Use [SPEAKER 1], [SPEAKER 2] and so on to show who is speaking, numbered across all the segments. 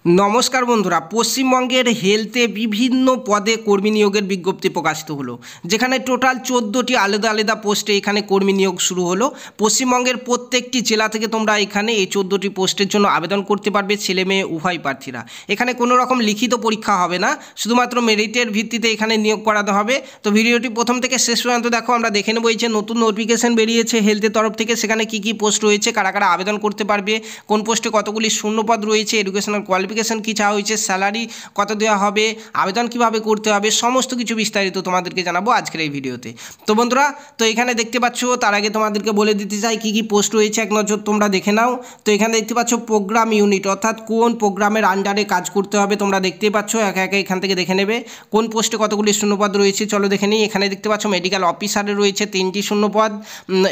[SPEAKER 1] নমস্কার বন্ধুরা, পশ্চিমবঙ্গের হেলথে বিভিন্ন পদে কর্মী নিয়োগের বিজ্ঞপ্তি প্রকাশিত হলো, যেখানে টোটাল 14টি আলাদা আলাদা পোস্টে এখানে কর্মী নিয়োগ শুরু হলো। পশ্চিমবঙ্গের প্রত্যেকটি জেলা থেকে তোমরা এখানে এই 14টি পোস্টের জন্য আবেদন করতে পারবে, ছেলে মেয়ে উভয় প্রার্থীরা। এখানে কোনো রকম লিখিত পরীক্ষা হবে না, শুধুমাত্র মেরিটের ভিত্তিতে এখানে নিয়োগ করাতে হবে। তো ভিডিওটি প্রথম থেকে শেষ পর্যন্ত দেখো। আমরা দেখে নেবো এই যে নতুন নোটিফিকেশন বেরিয়েছে হেলথের তরফ থেকে, সেখানে কী কী পোস্ট রয়েছে, কারা কারা আবেদন করতে পারবে, কোন পোস্টে কতগুলি শূন্যপদ রয়েছে, এডুকেশনাল কোয়ালিফিকেশন কী চাওয়া হয়েছে, স্যালারি কত দেওয়া হবে, আবেদন কিভাবে করতে হবে, সমস্ত কিছু বিস্তারিত তোমাদেরকে জানাবো আজকের এই ভিডিওতে। তো বন্ধুরা, তো এখানে দেখতে পাচ্ছ, তার আগে তোমাদেরকে বলে দিতে চাই কী কী পোস্ট রয়েছে, এক নজর তোমরা দেখে নাও। তো এখানে দেখতে পাচ্ছ প্রোগ্রাম ইউনিট, অর্থাৎ কোন প্রোগ্রামের আন্ডারে কাজ করতে হবে তোমরা দেখতেই পাচ্ছ। একে একে এখান থেকে দেখে নেবে কোন পোস্টে কতগুলি শূন্যপদ রয়েছে, চলো দেখে নিই। এখানে দেখতে পাচ্ছ মেডিকেল অফিসারে রয়েছে 3টি শূন্যপদ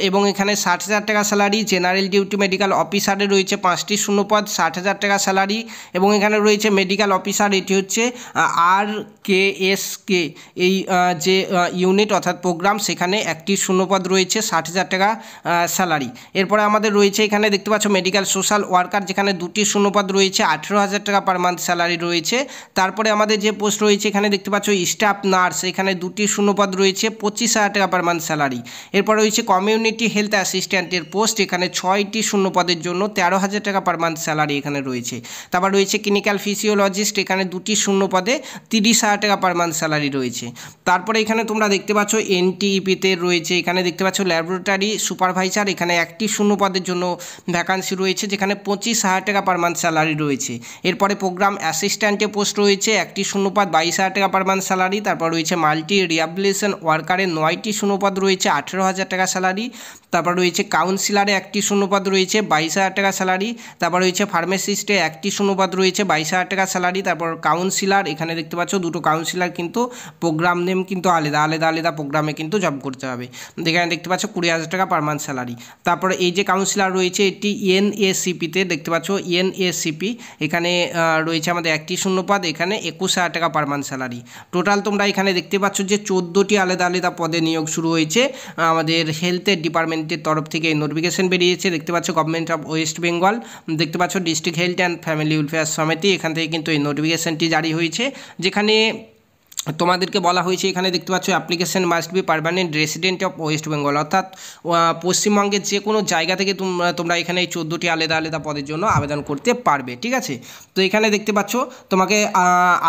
[SPEAKER 1] এবং এখানে 60,000 টাকা স্যালারি। জেনারেল ডিউটি মেডিকেল অফিসারে রয়েছে 5টি শূন্যপদ, 60,000 টাকা স্যালারি। এবং এখানে রয়েছে মেডিকেল অফিসার, এটি হচ্ছে RKSK এই যে ইউনিট অর্থাৎ প্রোগ্রাম, সেখানে একটি শূন্যপদ রয়েছে, 60,000 টাকা স্যালারি। এরপরে আমাদের রয়েছে এখানে দেখতে পাচ্ছ মেডিকেল সোশ্যাল ওয়ার্কার, যেখানে 2টি শূন্যপদ রয়েছে, 18,000 টাকা পার মান্থ স্যালারি রয়েছে। তারপরে আমাদের যে পোস্ট রয়েছে এখানে দেখতে পাচ্ছ স্টাফ নার্স, এখানে 2টি শূন্যপদ রয়েছে, 25,000 টাকা পার মান্থ স্যালারি। এরপর রয়েছে কমিউনিটি হেলথ অ্যাসিস্ট্যান্টের পোস্ট, এখানে 6টি শূন্যপদের জন্য 13,000 টাকা পার মান্থ স্যালারি এখানে রয়েছে। তারপর রয়েছে ক্লিনিক্যাল ফিজিওলজিস্ট, এখানে 2টি শূন্যপদে 30,000 টাকা পার মান্থ স্যালারি রয়েছে। তারপরে এখানে তোমরা দেখতে পাচ্ছ NTEPতে রয়েছে, এখানে দেখতে পাচ্ছ ল্যাবরেটরি সুপারভাইজার, এখানে একটি শূন্যপদের জন্য ভ্যাকান্সি রয়েছে, যেখানে 25,000 টাকা পার মান্থ স্যালারি রয়েছে। এরপরে প্রোগ্রাম অ্যাসিস্ট্যান্টে পোস্ট রয়েছে, একটি শূন্যপদ, 22,000 টাকা পার মান্থ স্যালারি। তারপর রয়েছে মাল্টি রিহ্যাবিলিটেশন ওয়ার্কারে 9টি শূন্যপদ রয়েছে, 18,000 টাকা স্যালারি। তারপর রয়েছে কাউন্সিলারে একটি শূন্যপদ রয়েছে, 22,000 টাকা স্যালারি। তারপর রয়েছে ফার্মাসিস্টে একটি শূন্যপদ রয়েছে, 22,000 টাকা স্যালারি। তারপর কাউন্সিলার, এখানে দেখতে পাচ্ছ দুটো কাউন্সিলার, কিন্তু প্রোগ্রাম নেম কিন্তু আলাদা আলাদা আলাদা প্রোগ্রামে কিন্তু জব করতে হবে। এখানে দেখতে পাচ্ছ 20,000 টাকা পার মান্থ স্যালারি। তারপরে এই যে কাউন্সিলার রয়েছে এটি NACPতে দেখতে পাচ্ছ NACP, এখানে রয়েছে আমাদের একটি শূন্যপদ, এখানে 21,000 টাকা পার মান্থ স্যালারি। টোটাল তোমরা এখানে দেখতে পাচ্ছ যে 14টি আলাদা আলাদা পদে নিয়োগ শুরু হয়েছে আমাদের হেলথের ডিপার্টমেন্টের তরফ থেকে। এই নোটিফিকেশন বেরিয়েছে, দেখতে পাচ্ছ গভর্নমেন্ট অফ ওয়েস্ট বেঙ্গল, দেখতে পাচ্ছ district health and family welfare সমিতি, এখান থেকে কিন্তু এই নোটিফিকেশনটি জারি হয়েছে, যেখানে তোমাদেরকে বলা হয়েছে এখানে দেখতে পাচ্ছ application must be permanent resident of West Bengal, অর্থাৎ পশ্চিমবঙ্গের যে কোনো জায়গা থেকে তোমরা এখানে এই 14টি আলাদা আলাদা পদের জন্য আবেদন করতে পারবে, ঠিক আছে। তো এখানে দেখতে পাচ্ছ তোমাকে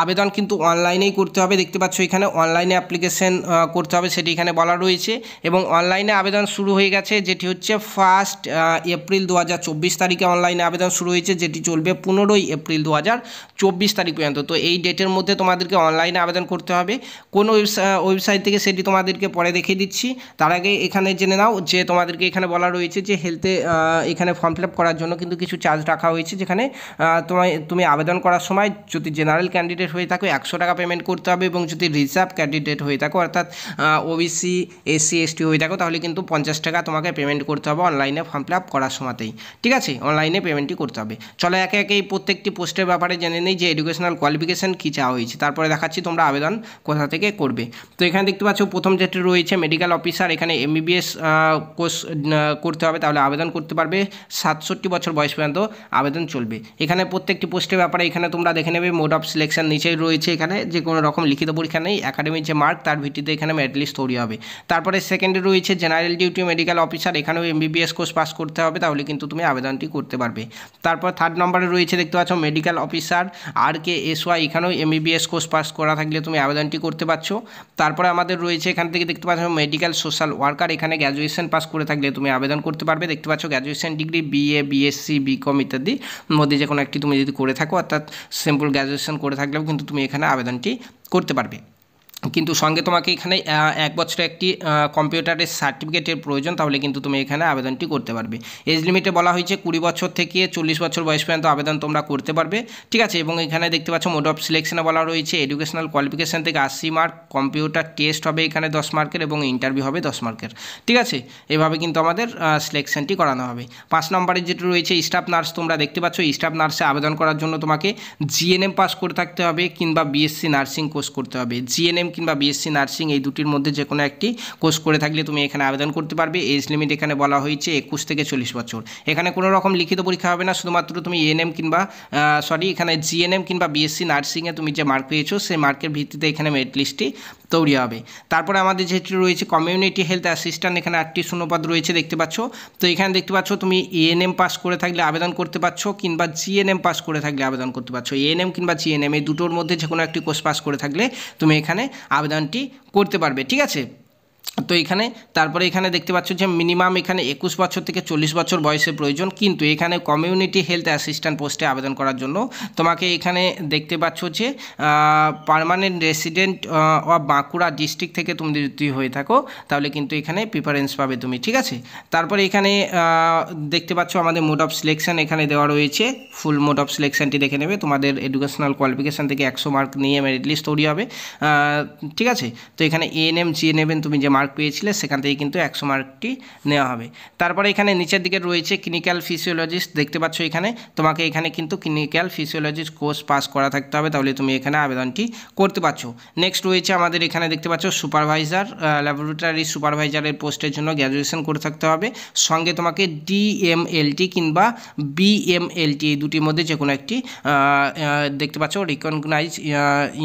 [SPEAKER 1] আবেদন কিন্তু অনলাইনেই করতে হবে, দেখতে পাচ্ছ এখানে অনলাইনে অ্যাপ্লিকেশন করতে হবে সেটি এখানে বলা রয়েছে। এবং অনলাইনে আবেদন শুরু হয়ে গেছে, যেটি হচ্ছে 1 এপ্রিল 2024 তারিখে অনলাইনে আবেদন শুরু হয়েছে, যেটি চলবে 15 এপ্রিল 2024 তারিখ পর্যন্ত। তো এই ডেটের মধ্যে তোমাদেরকে অনলাইনে আবেদন করতে হবে। কোন ওয়েবসাইট থেকে সেটি তোমাদেরকে পরে দেখিয়ে দিচ্ছি। তার আগে এখানে জেনে নাও যে তোমাদেরকে এখানে বলা রয়েছে যে হেলথে এখানে ফর্ম ফিল আপ করার জন্য কিন্তু কিছু চার্জ রাখা হয়েছে, যেখানে তুমি আবেদন করার সময় যদি জেনারেল ক্যান্ডিডেট হয়ে থাকো 100 টাকা পেমেন্ট করতে হবে, এবং যদি রিজার্ভ ক্যান্ডিডেট হয়ে থাকো অর্থাৎ OBC SC ST হয়ে থাকো তাহলে কিন্তু 50 টাকা তোমাকে পেমেন্ট করতে হবে অনলাইনে ফর্ম ফিল আপ করার সময়তেই, ঠিক আছে। অনলাইনে পেমেন্টই করতে হবে। চলো একে একে এই প্রত্যেকটি পোস্টের ব্যাপারে জেনে নেই যে এডুকেশনাল কোয়ালিফিকেশন কী চাওয়া হয়েছে, তারপরে দেখাচ্ছি তোমরা আবেদন কোথা থেকে করবে। তো এখানে দেখতে পাচ্ছ প্রথম যেটি রয়েছে মেডিকেল অফিসার, এখানে MBBS কোর্স করতে হবে, তাহলে আবেদন করতে পারবে। 67 বছর বয়স পর্যন্ত আবেদন চলবে। এখানে প্রত্যেকটি পোস্টের ব্যাপারে এখানে তোমরা দেখে নেবে মোড অফ সিলেকশন নিচেই রয়েছে, এখানে যে কোনো রকম লিখিত পরীক্ষা নেই, একাডেমিক যে মার্ক তার ভিত্তিতে এখানে মেরিট লিস্ট তৈরি হবে। তারপরে সেকেন্ডে রয়েছে জেনারেল ডিউটি মেডিকেল অফিসার, এখানেও MBBS কোর্স পাস করতে হবে, তাহলে কিন্তু তুমি আবেদনটি করতে পারবে। তারপর থার্ড নম্বরে রয়েছে দেখতে পাচ্ছ মেডিকেল অফিসার RKSY, এখানেও MBBS কোর্স পাস করা থাকলে তুমি আবেদনটি করতে পারছো। তারপরে আমাদের রয়েছে এখান থেকে দেখতে পাচ্ছ মেডিকেল সোশ্যাল ওয়ার্কার, এখানে গ্র্যাজুয়েশন পাস করে থাকলে তুমি আবেদন করতে পারবে। দেখতে পাচ্ছ graduation degree BA BSc BCom ইত্যাদি মধ্যে যে কোনো একটি তুমি যদি করে থাকো, অর্থাৎ সিম্পল গ্র্যাজুয়েশন করে থাকলেও কিন্তু তুমি এখানে আবেদনটি করতে পারবে। কিন্তু সঙ্গে তোমাকে এখানে 1 বছরের একটি কম্পিউটারের সার্টিফিকেটের প্রয়োজন, তাহলে কিন্তু তুমি এখানে আবেদনটি করতে পারবে। এজ লিমিটে বলা হয়েছে 20 বছর থেকে 40 বছর বয়স পর্যন্ত আবেদন তোমরা করতে পারবে, ঠিক আছে। এবং এখানে দেখতে পাচ্ছ মোড অফ সিলেকশনে বলা রয়েছে এডুকেশনাল কোয়ালিফিকেশান থেকে 80 মার্ক, কম্পিউটার টেস্ট হবে এখানে 10 মার্কের, এবং ইন্টারভিউ হবে 10 মার্কের, ঠিক আছে। এভাবে কিন্তু আমাদের সিলেকশনটি করানো হবে। 5 নম্বরে যেটি রয়েছে স্টাফ নার্স, তোমরা দেখতে পাচ্ছ স্টাফ নার্সে আবেদন করার জন্য তোমাকে GNM পাস করে থাকতে হবে, কিংবা BSc নার্সিং কোর্স করতে হবে। GNM কিংবা বিএসসি নার্সিং এই দুটির মধ্যে যে কোনো একটি কোর্স করে থাকলে তুমি এখানে আবেদন করতে পারবে। এজ লিমিট এখানে বলা হয়েছে 21 থেকে 40 বছর। এখানে কোনো রকম লিখিত পরীক্ষা হবে না, শুধুমাত্র তুমি এএনএম কিংবা এখানে জিএনএম কিংবা বিএসসি নার্সিংয়ে তুমি যে মার্ক পেয়েছো সেই মার্কের ভিত্তিতে এখানে মেরিট লিস্টটি তৈরি হবে। তারপরে আমাদের যেটি রয়েছে কমিউনিটি হেলথ অ্যাসিস্ট্যান্ট, এখানে 8টি শূন্যপদ রয়েছে দেখতে পাচ্ছ। তো এখানে দেখতে পাচ্ছ তুমি এএনএম পাস করে থাকলে আবেদন করতে পারছো কিংবা জিএনএম পাস করে থাকলে আবেদন করতে পারছো। এএনএম কিংবা জিএনএম এই দুটোর মধ্যে যে কোনো একটি কোর্স পাস করে থাকলে তুমি এখানে আবেদনটি করতে পারবে, ঠিক আছে। তো এখানে তারপরে এখানে দেখতে পাচ্ছ যে মিনিমাম এখানে 21 বছর থেকে 40 বছর বয়সের প্রয়োজন, কিন্তু এখানে কমিউনিটি হেলথ অ্যাসিস্ট্যান্ট পোস্টে আবেদন করার জন্য তোমাকে এখানে দেখতে পাচ্ছ যে permanent resident of Bankura district থেকে তুমি যদি হয়ে থাকো তাহলে কিন্তু এখানে প্রিফারেন্স পাবে তুমি, ঠিক আছে। তারপরে এখানে দেখতে পাচ্ছ আমাদের মোড অফ সিলেকশন এখানে দেওয়া রয়েছে, ফুল মোড অফ সিলেকশনটি দেখে নেবে। তোমাদের এডুকেশনাল কোয়ালিফিকেশান থেকে 100 মার্ক নিয়ে মেরিট লিস্ট তৈরি হবে, ঠিক আছে। তো এখানে এএনএম জিএনএম তুমি যে মার্ক পেয়েছিলে সেখান থেকে কিন্তু 100 মার্কটি নেওয়া হবে। তারপরে এখানে নিচের দিকে রয়েছে ক্লিনিক্যাল ফিজিওলজিস্ট, দেখতে পাচ্ছ এখানে তোমাকে এখানে কিন্তু ক্লিনিক্যাল ফিজিওলজিস্ট কোর্স পাস করা থাকতে হবে, তাহলে তুমি এখানে আবেদনটি করতে পারছো। নেক্সট রয়েছে আমাদের এখানে দেখতে পাচ্ছ সুপারভাইজার, ল্যাবরেটরি সুপারভাইজারের পোস্টের জন্য গ্র্যাজুয়েশন করে থাকতে হবে, সঙ্গে তোমাকে ডিএমএলটি কিংবা বিএমএলটি এই দুটির মধ্যে যে কোনো একটি দেখতে পাচ্ছ রিকগনাইজ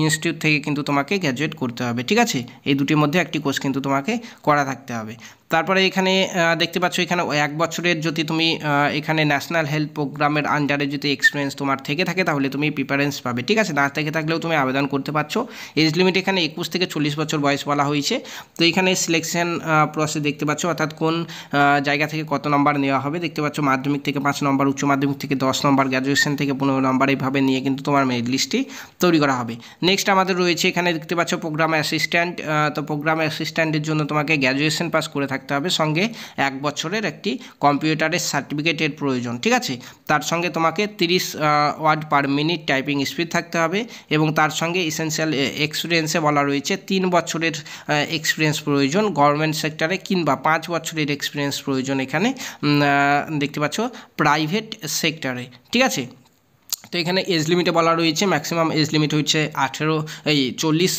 [SPEAKER 1] ইনস্টিটিউট থেকে কিন্তু তোমাকে গ্র্যাজুয়েট করতে হবে, ঠিক আছে। এই দুটির মধ্যে একটি কোর্স কিন্তু তোমাকে করা থাকতে হবে। তারপরে এখানে দেখতে পাচ্ছ এখানে 1 বছরের যদি তুমি এখানে ন্যাশনাল হেলথ প্রোগ্রামের আন্ডারে যদি এক্সপিরিয়েন্স তোমার থেকে থাকে তাহলে তুমি প্রিফারেন্স পাবে, ঠিক আছে। না থেকে থাকলেও তুমি আবেদন করতে পারছো। এজ লিমিট এখানে 21 থেকে 40 বছর বয়স বলা হয়েছে। তো এখানে সিলেকশন প্রসেস দেখতে পাচ্ছ, অর্থাৎ কোন জায়গা থেকে কত নম্বর নেওয়া হবে দেখতে পাচ্ছ। মাধ্যমিক থেকে 5 নম্বর, উচ্চ মাধ্যমিক থেকে 10 নম্বর, গ্র্যাজুয়েশন থেকে 15 নম্বর, এইভাবে নিয়ে কিন্তু তোমার মেরিট লিস্টটি তৈরি করা হবে। নেক্সট আমাদের রয়েছে এখানে দেখতে পাচ্ছ প্রোগ্রাম অ্যাসিস্ট্যান্ট। তো প্রোগ্রাম অ্যাসিস্ট্যান্টের জন্য তোমাকে গ্র্যাজুয়েশন পাস করে থাকতে হবে, সঙ্গে 1 বছরের একটি কম্পিউটারের সার্টিফিকেটের প্রয়োজন, ঠিক আছে। তার সঙ্গে তোমাকে 30 word per minute typing speed থাকতে হবে, এবং তার সঙ্গে এসেনশিয়াল এক্সপিরিয়েন্সে বলা রয়েছে 3 বছরের এক্সপিরিয়েন্স প্রয়োজন গভর্নমেন্ট সেক্টরে, কিংবা 5 বছরের এক্সপিরিয়েন্স প্রয়োজন এখানে দেখতে পাচ্ছ প্রাইভেট সেক্টরে, ঠিক আছে। তো এখানে এজ লিমিটে বলা রয়েছে ম্যাক্সিমাম এজ লিমিট হচ্ছে 40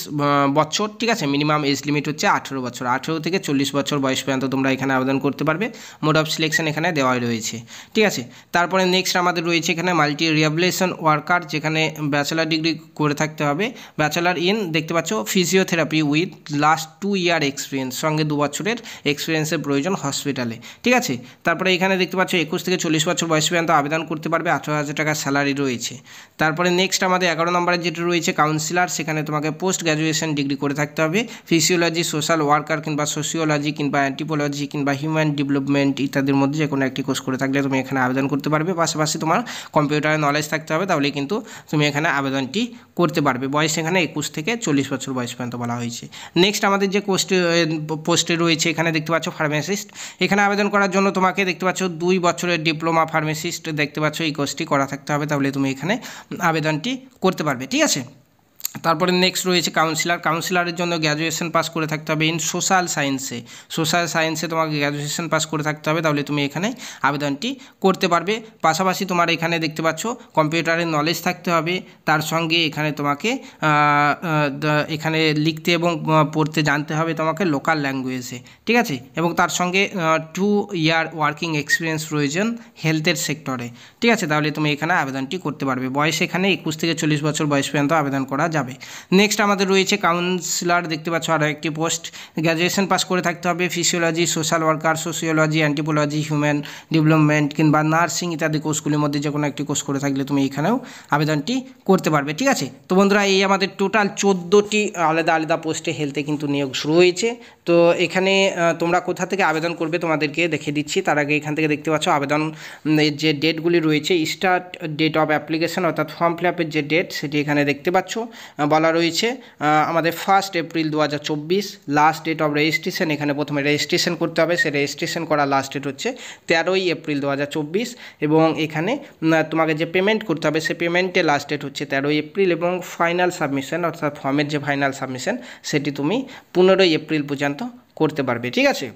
[SPEAKER 1] বছর, ঠিক আছে। মিনিমাম এজ লিমিট হচ্ছে 18 বছর। 18 থেকে 40 বছর বয়স পর্যন্ত তোমরা এখানে আবেদন করতে পারবে। মোড অফ সিলেকশন এখানে দেওয়াই রয়েছে, ঠিক আছে। তারপরে নেক্সট আমাদের রয়েছে এখানে মাল্টি রিহ্যাবিলিটেশন ওয়ার্কার, যেখানে ব্যাচেলার ডিগ্রি করে থাকতে হবে, ব্যাচেলার ইন দেখতে পাচ্ছ physiotherapy with last 2 year experience, সঙ্গে 2 বছরের এক্সপিরিয়েন্সের প্রয়োজন হসপিটালে, ঠিক আছে। তারপরে এখানে দেখতে পাচ্ছ 21 থেকে 40 বছর বয়স পর্যন্ত আবেদন করতে পারবে, 18,000 টাকা স্যালারি রয়েছে। তারপরে নেক্সট আমাদের 11 নম্বরের যেটি রয়েছে কাউন্সিলর, সেখানে তোমাকে পোস্ট গ্র্যাজুয়েশন ডিগ্রি করে থাকতে হবে। ফিজিওলজি, সোশ্যাল ওয়ার্কার কিংবা সোশিওলজি কিংবা অ্যান্থ্রোপোলজি কিংবা হিউম্যান ডেভেলপমেন্ট ইত্যাদির মধ্যে যে কোনো একটি কোর্স করে থাকলে তুমি এখানে আবেদন করতে পারবে। পাশাপাশি তোমার কম্পিউটারের নলেজ থাকতে হবে, তাহলে কিন্তু তুমি এখানে আবেদনটি করতে পারবে। বয়স এখানে 21 থেকে 40 বছর বয়স পর্যন্ত বলা হয়েছে। নেক্সট আমাদের যে পোস্টে রয়েছে এখানে দেখতে পাচ্ছ ফার্মাসিস্ট, এখানে আবেদন করার জন্য তোমাকে দেখতে পাচ্ছ 2 বছরের ডিপ্লোমা ফার্মাসিস্ট দেখতে পাচ্ছ এই কোর্সটি করা থাকতে হবে, তাহলে তুমি এখানে আবেদনটি করতে পারবে, ঠিক আছে। তারপরে নেক্সট রয়েছে কাউন্সিলরের জন্য গ্র্যাজুয়েশন পাস করে থাকতে হবে ইন সোশ্যাল সায়েন্সে তোমাকে গ্র্যাজুয়েশন পাস করে থাকতে হবে, তাহলে তুমি এখানে আবেদনটি করতে পারবে। পাশাপাশি তোমার এখানে দেখতে পাচ্ছ কম্পিউটারের নলেজ থাকতে হবে, তার সঙ্গে এখানে তোমাকে এখানে লিখতে এবং পড়তে জানতে হবে তোমাকে লোকাল ল্যাঙ্গুয়েজে, ঠিক আছে। এবং তার সঙ্গে 2 ইয়ার ওয়ার্কিং এক্সপিরিয়েন্স প্রয়োজন হেলথের সেক্টরে, ঠিক আছে। তাহলে তুমি এখানে আবেদনটি করতে পারবে। বয়স এখানে 21 থেকে 40 বছর বয়স পর্যন্ত আবেদন করা যাবে। নেক্সট আমাদের রয়েছে কাউন্সিলর, দেখতে পাচ্ছ আরও একটি পোস্ট, গ্র্যাজুয়েশন পাস করে থাকতে হবে। Physiology, social worker, sociology, anthropology, human development কিংবা নার্সিং ইত্যাদি কোর্সগুলির মধ্যে যে কোনো একটি কোর্স করে থাকলে তুমি এখানেও আবেদনটি করতে পারবে, ঠিক আছে। তো বন্ধুরা, এই আমাদের টোটাল 14টি আলাদা আলাদা পোস্টে হেলথে কিন্তু নিয়োগ শুরু হয়েছে। তো এখানে তোমরা কোথা থেকে আবেদন করবে তোমাদেরকে দেখে দিচ্ছি। তার আগে এখান থেকে দেখতে পাচ্ছ আবেদন যে ডেটগুলি রয়েছে, স্টার্ট ডেট অফ অ্যাপ্লিকেশন অর্থাৎ ফর্ম ফিল আপের যে ডেট সেটি এখানে দেখতে পাচ্ছ বলা রয়েছে আমাদের 1 April 2024। Last date of registration, এখানে প্রথমে রেজিস্ট্রেশন করতে হবে, সে রেজিস্ট্রেশন করা লাস্ট ডেট হচ্ছে 13 এপ্রিল 2024, এবং এখানে তোমাকে যে পেমেন্ট করতে হবে সে পেমেন্টের লাস্ট ডেট হচ্ছে 13 এপ্রিল, এবং ফাইনাল সাবমিশন অর্থাৎ ফর্মের যে ফাইনাল সাবমিশন সেটি তুমি 15 এপ্রিল পর্যন্ত করতে পারবে, ঠিক আছে।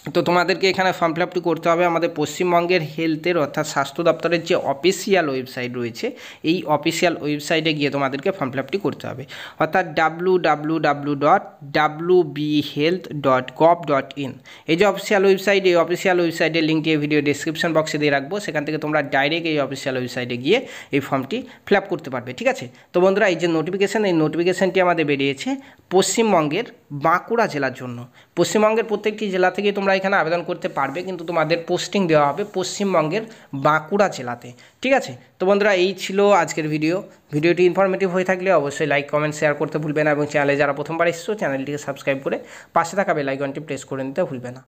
[SPEAKER 1] তো তোমাদেরকে এখানে ফর্ম ফিল আপটি করতে হবে আমাদের পশ্চিমবঙ্গের হেলথের অর্থাৎ স্বাস্থ্য দপ্তরের যে অফিসিয়াল ওয়েবসাইট রয়েছে এই অফিসিয়াল ওয়েবসাইটে গিয়ে তোমাদেরকে ফর্ম ফিল আপটি করতে হবে, অর্থাৎ www.wbhealth.gov.in। এই যে অফিসিয়াল ওয়েবসাইট, এই অফিসিয়াল ওয়েবসাইটের লিঙ্কটি এই ভিডিও ডিসক্রিপশন বক্সে দিয়ে রাখবো, সেখান থেকে তোমরা ডাইরেক্ট এই অফিসিয়াল ওয়েবসাইটে গিয়ে এই ফর্মটি ফিল আপ করতে পারবে। ঠিক আছে, তো বন্ধুরা এই যে নোটিফিকেশান, এই নোটিফিকেশানটি আমাদের বেরিয়েছে পশ্চিমবঙ্গের বাঁকুড়া জেলার জন্য। পশ্চিমবঙ্গের প্রত্যেকটি জেলা থেকে তোমরা এখানে আবেদন করতে পারবে, কিন্তু তোমাদের পোস্টিং দেওয়া হবে পশ্চিমবঙ্গের বাঁকুড়া জেলাতে। ঠিক আছে, তো বন্ধুরা এই ছিল আজকের ভিডিওটি ইনফরমেটিভ হয়ে থাকলে অবশ্যই লাইক কমেন্ট শেয়ার করতে ভুলবে না, এবং চ্যানেলে যারা প্রথমবার এসেছো চ্যানেলটিকে সাবস্ক্রাইব করে পাশে থাকা বেল আইকনটি প্রেস করে নিতে ভুলবে না।